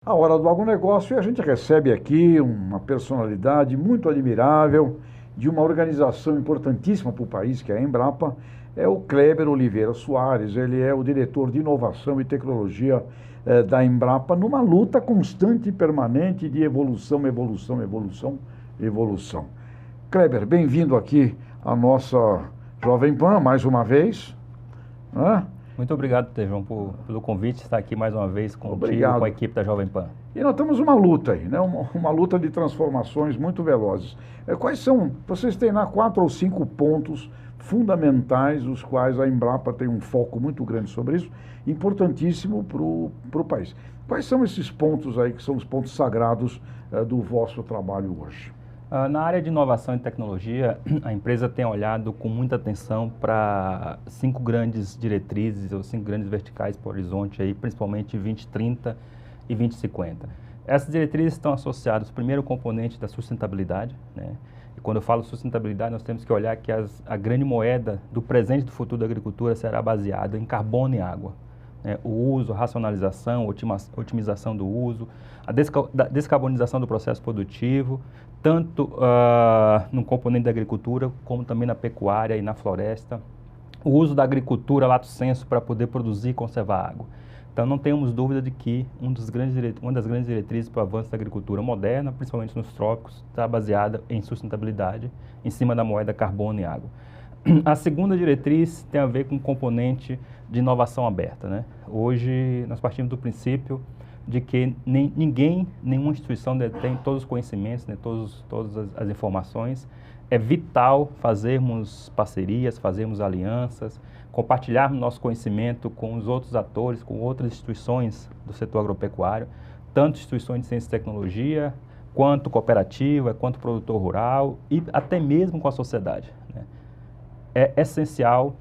A hora do agronegócio, e a gente recebe aqui uma personalidade muito admirável de uma organização importantíssima para o país, que é a Embrapa, é o Kleber Oliveira Soares. Ele é o diretor de inovação e tecnologia da Embrapa, numa luta constante e permanente de evolução, evolução, evolução, evolução. Kleber, bem-vindo aqui à nossa Jovem Pan, mais uma vez. Né? Muito obrigado, Tejão, pelo convite, estar aqui mais uma vez contigo, Obrigado. com a equipe da Jovem Pan. E nós temos uma luta aí, né? Uma luta de transformações muito velozes. Quais são, vocês têm lá 4 ou 5 pontos fundamentais, os quais a Embrapa tem um foco muito grande sobre isso, importantíssimo para o país. Quais são esses pontos aí que são os pontos sagrados do vosso trabalho hoje? Na área de inovação e tecnologia, a empresa tem olhado com muita atenção para 5 grandes diretrizes ou 5 grandes verticais para o horizonte, aí, principalmente 2030 e 2050. Essas diretrizes estão associadas ao primeiro componente da sustentabilidade, né? E quando eu falo sustentabilidade, nós temos que olhar que a grande moeda do presente e do futuro da agricultura será baseada em carbono e água. O uso, a racionalização, otimização do uso, a descarbonização do processo produtivo, tanto no componente da agricultura, como também na pecuária e na floresta. O uso da agricultura lato sensu para poder produzir e conservar água. Então, não temos dúvida de que uma das grandes diretrizes para o avanço da agricultura moderna, principalmente nos trópicos, está baseada em sustentabilidade, em cima da moeda carbono e água. A segunda diretriz tem a ver com o componente de inovação aberta, né? Hoje, nós partimos do princípio de que nenhuma instituição detém todos os conhecimentos, né, todas as informações. É vital fazermos parcerias, fazermos alianças, compartilharmos nosso conhecimento com os outros atores, com outras instituições do setor agropecuário, tanto instituições de ciência e tecnologia, quanto cooperativa, quanto produtor rural e até mesmo com a sociedade, né? É essencial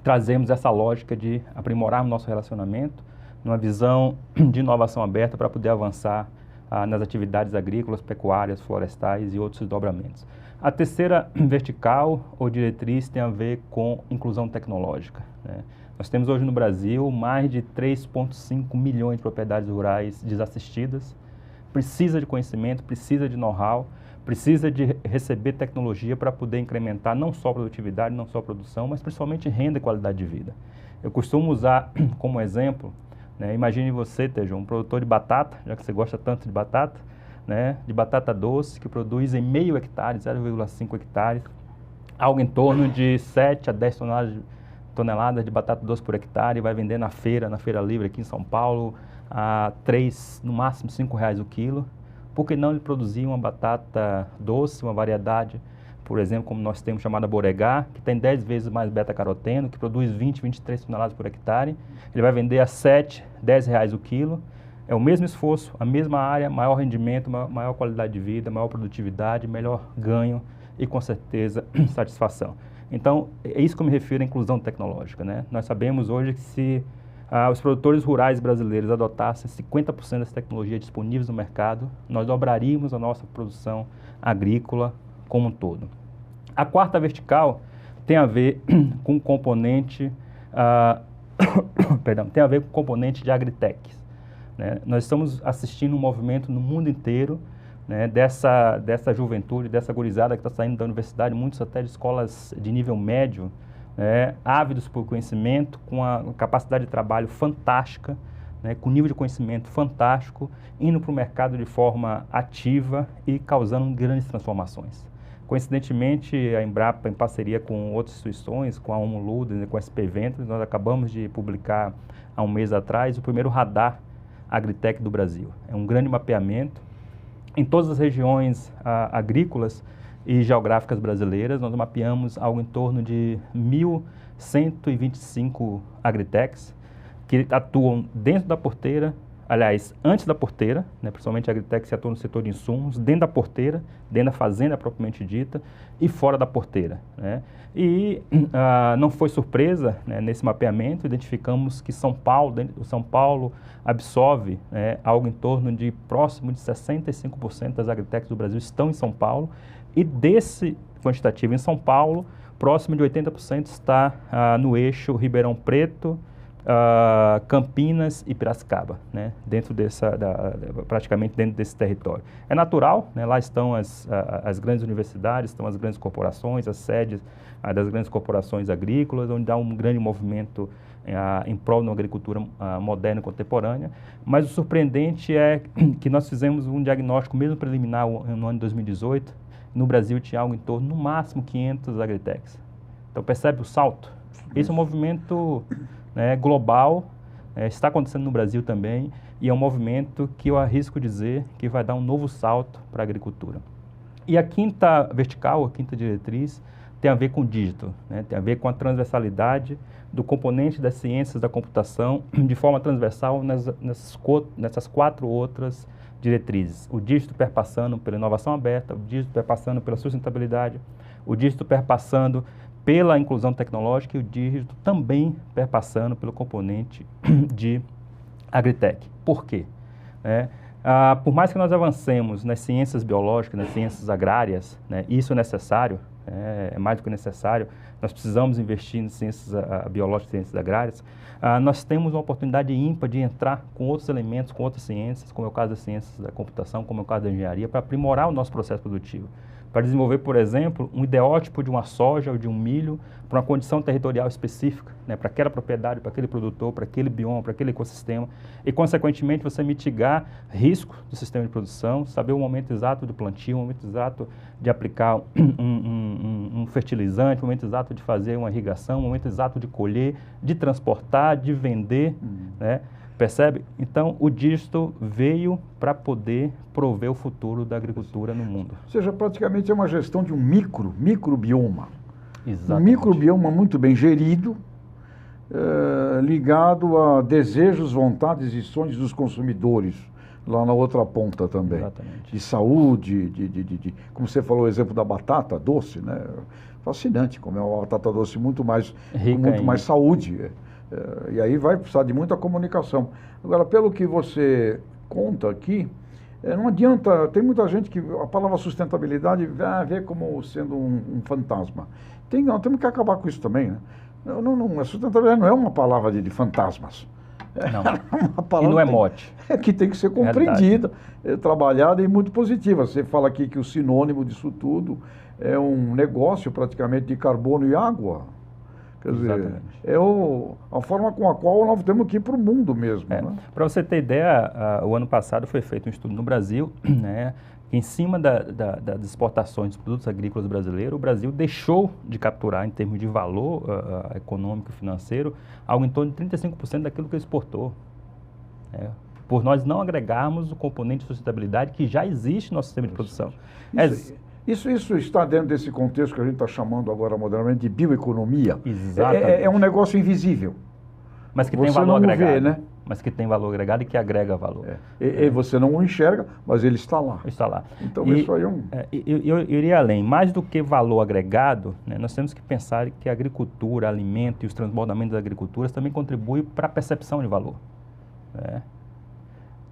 trazermos essa lógica de aprimorarmos nosso relacionamento numa visão de inovação aberta para poder avançar nas atividades agrícolas, pecuárias, florestais e outros desdobramentos. A terceira vertical ou diretriz tem a ver com inclusão tecnológica, né? Nós temos hoje no Brasil mais de 3,5 milhões de propriedades rurais desassistidas. Precisa de conhecimento, precisa de know-how, precisa de receber tecnologia para poder incrementar não só a produtividade, não só a produção, mas principalmente renda e qualidade de vida. Eu costumo usar como exemplo, né, imagine você, Tejo, um produtor de batata, já que você gosta tanto de batata, né, de batata doce, que produz em meio hectare, 0,5 hectares, algo em torno de 7 a 10 toneladas de batata doce por hectare, e vai vender na feira livre aqui em São Paulo, a 3, no máximo R$ 5 o quilo. Por que não ele produzir uma batata doce, uma variedade, por exemplo, como nós temos chamada Boregá, que tem 10 vezes mais beta-caroteno, que produz 20, 23 toneladas por hectare. Ele vai vender a 7, R$ 10 o quilo. É o mesmo esforço, a mesma área, maior rendimento, maior qualidade de vida, maior produtividade, melhor ganho e, com certeza, satisfação. Então, é isso que eu me refiro à inclusão tecnológica, né? Nós sabemos hoje que se os produtores rurais brasileiros adotassem 50% das tecnologias disponíveis no mercado, nós dobraríamos a nossa produção agrícola como um todo. A quarta vertical tem a ver com o componente, tem a ver com o componente de agritechs, né? Nós estamos assistindo um movimento no mundo inteiro, né, dessa juventude, dessa gurizada que está saindo da universidade, muitos até de escolas de nível médio, ávidos por conhecimento, com a capacidade de trabalho fantástica, né, com nível de conhecimento fantástico, indo para o mercado de forma ativa e causando grandes transformações. Coincidentemente, a Embrapa, em parceria com outras instituições, com a Homoluden e com a SP Ventures, nós acabamos de publicar há um mês atrás o primeiro radar Agritech do Brasil. É um grande mapeamento em todas as regiões agrícolas e geográficas brasileiras. Nós mapeamos algo em torno de 1.125 agritechs que atuam dentro da porteira, aliás, antes da porteira, né, principalmente agritechs que atuam no setor de insumos, dentro da porteira, dentro da fazenda propriamente dita e fora da porteira, né? E não foi surpresa, né, nesse mapeamento, identificamos que São Paulo absorve, né, algo em torno de próximo de 65% das agritechs do Brasil estão em São Paulo, e desse quantitativo em São Paulo, próximo de 80% está no eixo Ribeirão Preto, Campinas e Piracicaba, né, praticamente dentro desse território. É natural, né, lá estão as grandes universidades, estão as grandes corporações, as sedes das grandes corporações agrícolas, onde há um grande movimento em prol de uma agricultura moderna e contemporânea, mas o surpreendente é que nós fizemos um diagnóstico, mesmo preliminar, no ano de 2018, no Brasil tinha algo em torno, no máximo, 500 agritechs. Então, percebe o salto? Esse é um movimento, né, global, está acontecendo no Brasil também, e é um movimento que eu arrisco dizer que vai dar um novo salto para a agricultura. E a quinta vertical, a quinta diretriz, tem a ver com o dígito, né? Tem a ver com a transversalidade do componente das ciências da computação de forma transversal nessas 4 outras diretrizes. O dígito perpassando pela inovação aberta, o dígito perpassando pela sustentabilidade, o dígito perpassando pela inclusão tecnológica e o dígito também perpassando pelo componente de agritech. Por quê? Por mais que nós avancemos nas ciências biológicas, nas ciências agrárias, né, isso é necessário, é mais do que necessário, nós precisamos investir em ciências biológicas e ciências agrárias, nós temos uma oportunidade ímpar de entrar com outros elementos, com outras ciências, como é o caso das ciências da computação, como é o caso da engenharia, para aprimorar o nosso processo produtivo. Para desenvolver, por exemplo, um ideótipo de uma soja ou de um milho para uma condição territorial específica, né, para aquela propriedade, para aquele produtor, para aquele bioma, para aquele ecossistema, e, consequentemente, você mitigar risco do sistema de produção, saber o momento exato do plantio, o momento exato de aplicar um fertilizante, o momento exato de fazer uma irrigação, o momento exato de colher, de transportar, de vender, né? Percebe? Então, o dígito veio para poder prover o futuro da agricultura no mundo. Ou seja, praticamente é uma gestão de um microbioma. Exatamente. Um microbioma muito bem gerido, ligado a desejos, vontades e sonhos dos consumidores, lá na outra ponta também. Exatamente. De saúde, como você falou, o exemplo da batata doce, né? Fascinante, como é uma batata doce muito mais, com muito mais saúde. E aí vai precisar de muita comunicação. Agora, pelo que você conta aqui, não adianta, tem muita gente que a palavra sustentabilidade vê como sendo um fantasma. Nós temos que acabar com isso também, né? A sustentabilidade não é uma palavra de fantasmas. Não. É uma palavra e não é mote. Que tem que ser compreendida, trabalhada e muito positiva. Você fala aqui que o sinônimo disso tudo é um negócio praticamente de carbono e água. Quer dizer, a forma com a qual nós temos que ir para o mundo mesmo. Né? Para você ter ideia, o ano passado foi feito um estudo no Brasil, né, que em cima das exportações dos produtos agrícolas brasileiros, o Brasil deixou de capturar, em termos de valor econômico e financeiro, algo em torno de 35% daquilo que exportou. Por nós não agregarmos o componente de sustentabilidade que já existe no nosso sistema de produção. Isso está dentro desse contexto que a gente está chamando agora modernamente de bioeconomia. Exatamente. É um negócio invisível. Mas que tem valor agregado. Vê, né? Mas que tem valor agregado e que agrega valor. E você não o enxerga, mas ele está lá. Está lá. Então isso aí é um... Eu iria além. Mais do que valor agregado, né, nós temos que pensar que a agricultura, alimento e os transbordamentos da agricultura também contribuem para a percepção de valor.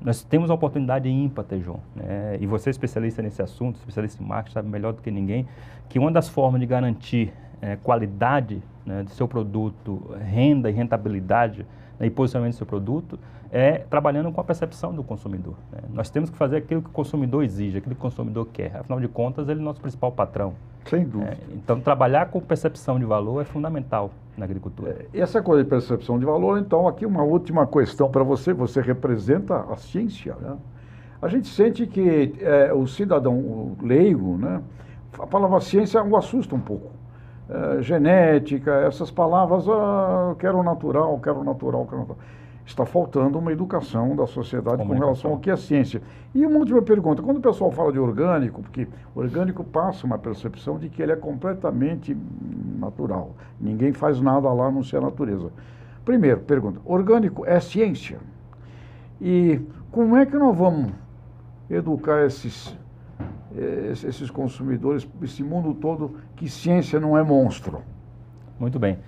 Nós temos uma oportunidade ímpar, Tejon, né? E você é especialista nesse assunto, especialista em marketing, sabe melhor do que ninguém, que uma das formas de garantir qualidade, né, do seu produto, renda e rentabilidade, né, e posicionamento do seu produto, é trabalhando com a percepção do consumidor. Né? Nós temos que fazer aquilo que o consumidor exige, aquilo que o consumidor quer. Afinal de contas, ele é o nosso principal patrão. Sem dúvida. Então, trabalhar com percepção de valor é fundamental na agricultura. Essa coisa de percepção de valor, então, aqui uma última questão para você. Você representa a ciência, né? A gente sente que o cidadão leigo, né, a palavra ciência o assusta um pouco. Genética, essas palavras, quero natural. Está faltando uma educação da sociedade com relação ao que é ciência. E uma última pergunta, quando o pessoal fala de orgânico, porque orgânico passa uma percepção de que ele é completamente natural, ninguém faz nada lá a não ser a natureza. Primeiro, pergunta, orgânico é ciência? E como é que nós vamos educar esses consumidores, esse mundo todo, que ciência não é monstro? Muito bem.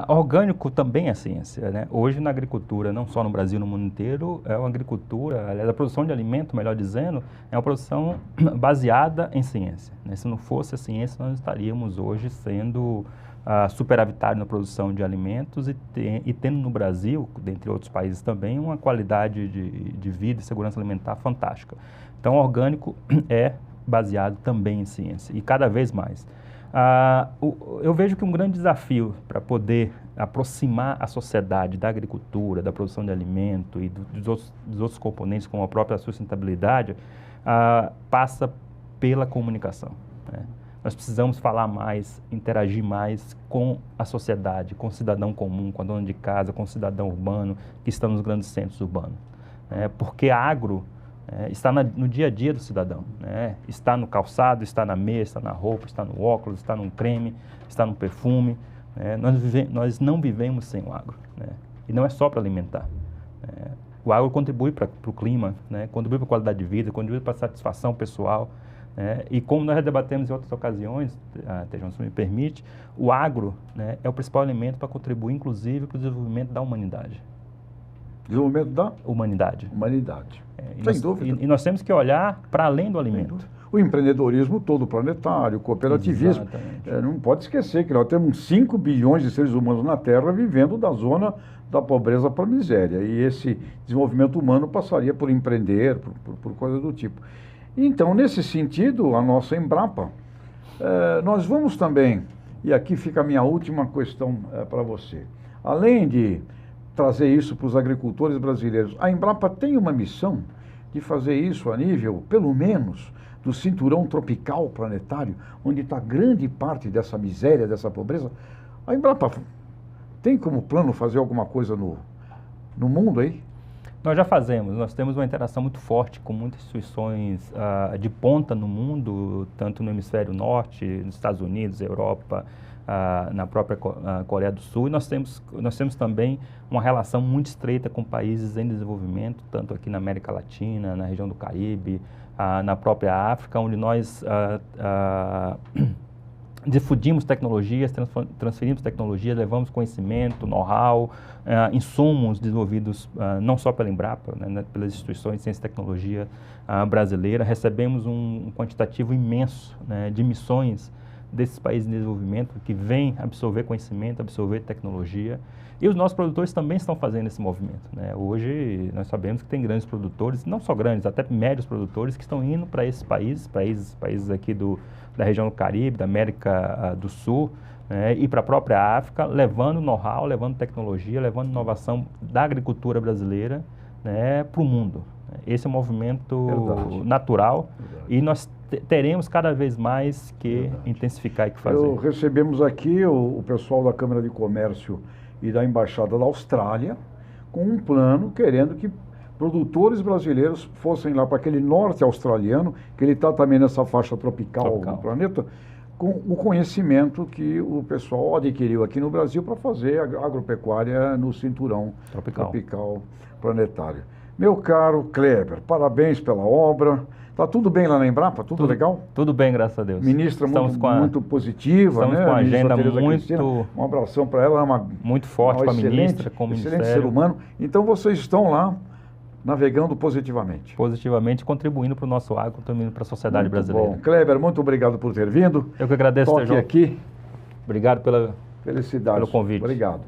Orgânico também é ciência, né? Hoje na agricultura, não só no Brasil, no mundo inteiro, é uma agricultura, aliás, a produção de alimento, melhor dizendo, é uma produção baseada em ciência, né? Se não fosse a ciência, nós estaríamos hoje sendo superavitário na produção de alimentos e tendo no Brasil, dentre outros países também, uma qualidade de vida e segurança alimentar fantástica. Então, o orgânico é baseado também em ciência, e cada vez mais. Eu vejo que um grande desafio para poder aproximar a sociedade da agricultura, da produção de alimento e dos outros componentes, como a própria sustentabilidade, passa pela comunicação, né? Nós precisamos falar mais, interagir mais com a sociedade, com o cidadão comum, com a dona de casa, com o cidadão urbano que está nos grandes centros urbanos. Porque agro está no dia a dia do cidadão, né? Está no calçado, está na meia, está na roupa, está no óculos, está no creme, está no perfume. Nós não vivemos sem o agro, né? E não é só para alimentar. O agro contribui para o clima, né? Contribui para a qualidade de vida, contribui para a satisfação pessoal. E como nós já debatemos em outras ocasiões, Tejão, se me permite, o agro, né, é o principal elemento para contribuir, inclusive, para o desenvolvimento da humanidade. Desenvolvimento da? Humanidade. Humanidade. Sem dúvida. E nós temos que olhar para além do alimento. O empreendedorismo todo planetário, o cooperativismo. Não pode esquecer que nós temos 5 bilhões de seres humanos na Terra vivendo da zona da pobreza para a miséria. E esse desenvolvimento humano passaria por empreender, por coisa do tipo. Então, nesse sentido, a nossa Embrapa, nós vamos também, e aqui fica a minha última questão para você, além de trazer isso para os agricultores brasileiros, a Embrapa tem uma missão de fazer isso a nível, pelo menos, do cinturão tropical planetário, onde está grande parte dessa miséria, dessa pobreza. A Embrapa tem como plano fazer alguma coisa no mundo aí? Nós já fazemos, nós temos uma interação muito forte com muitas instituições de ponta no mundo, tanto no hemisfério norte, nos Estados Unidos, Europa, na própria Coreia do Sul, e nós temos também uma relação muito estreita com países em desenvolvimento, tanto aqui na América Latina, na região do Caribe, na própria África, onde nós difundimos tecnologias, transferimos tecnologia, levamos conhecimento, know-how, insumos desenvolvidos não só pela Embrapa, né, pelas instituições de ciência e tecnologia brasileira. Recebemos um quantitativo imenso, né, de missões desses países em desenvolvimento que vêm absorver conhecimento, absorver tecnologia. E os nossos produtores também estão fazendo esse movimento, né? Hoje nós sabemos que tem grandes produtores, não só grandes, até médios produtores que estão indo para esses países aqui da região do Caribe, da América do Sul, né, e para a própria África, levando know-how, levando tecnologia, levando inovação da agricultura brasileira, né, para o mundo. Esse é um movimento natural. E nós teremos cada vez mais que intensificar e que fazer. Recebemos aqui o pessoal da Câmara de Comércio e da Embaixada da Austrália com um plano querendo que produtores brasileiros fossem lá para aquele norte australiano, que ele está também nessa faixa tropical do planeta, com o conhecimento que o pessoal adquiriu aqui no Brasil para fazer agropecuária no cinturão tropical planetário. Meu caro Kleber, parabéns pela obra. Está tudo bem lá na Embrapa? Tudo legal? Tudo bem, graças a Deus. Ministra muito positiva, estamos né? Com a agenda muito... Cristina. Um abração para ela. Muito forte para a ministra, com o Ministério. Excelente ser humano. Então, vocês estão lá navegando positivamente. Positivamente, contribuindo para o nosso agro, contribuindo para a sociedade brasileira. Bom. Kleber, muito obrigado por ter vindo. Eu que agradeço, Tejão. Aqui. Obrigado pela Felicidade. Pelo convite. Obrigado.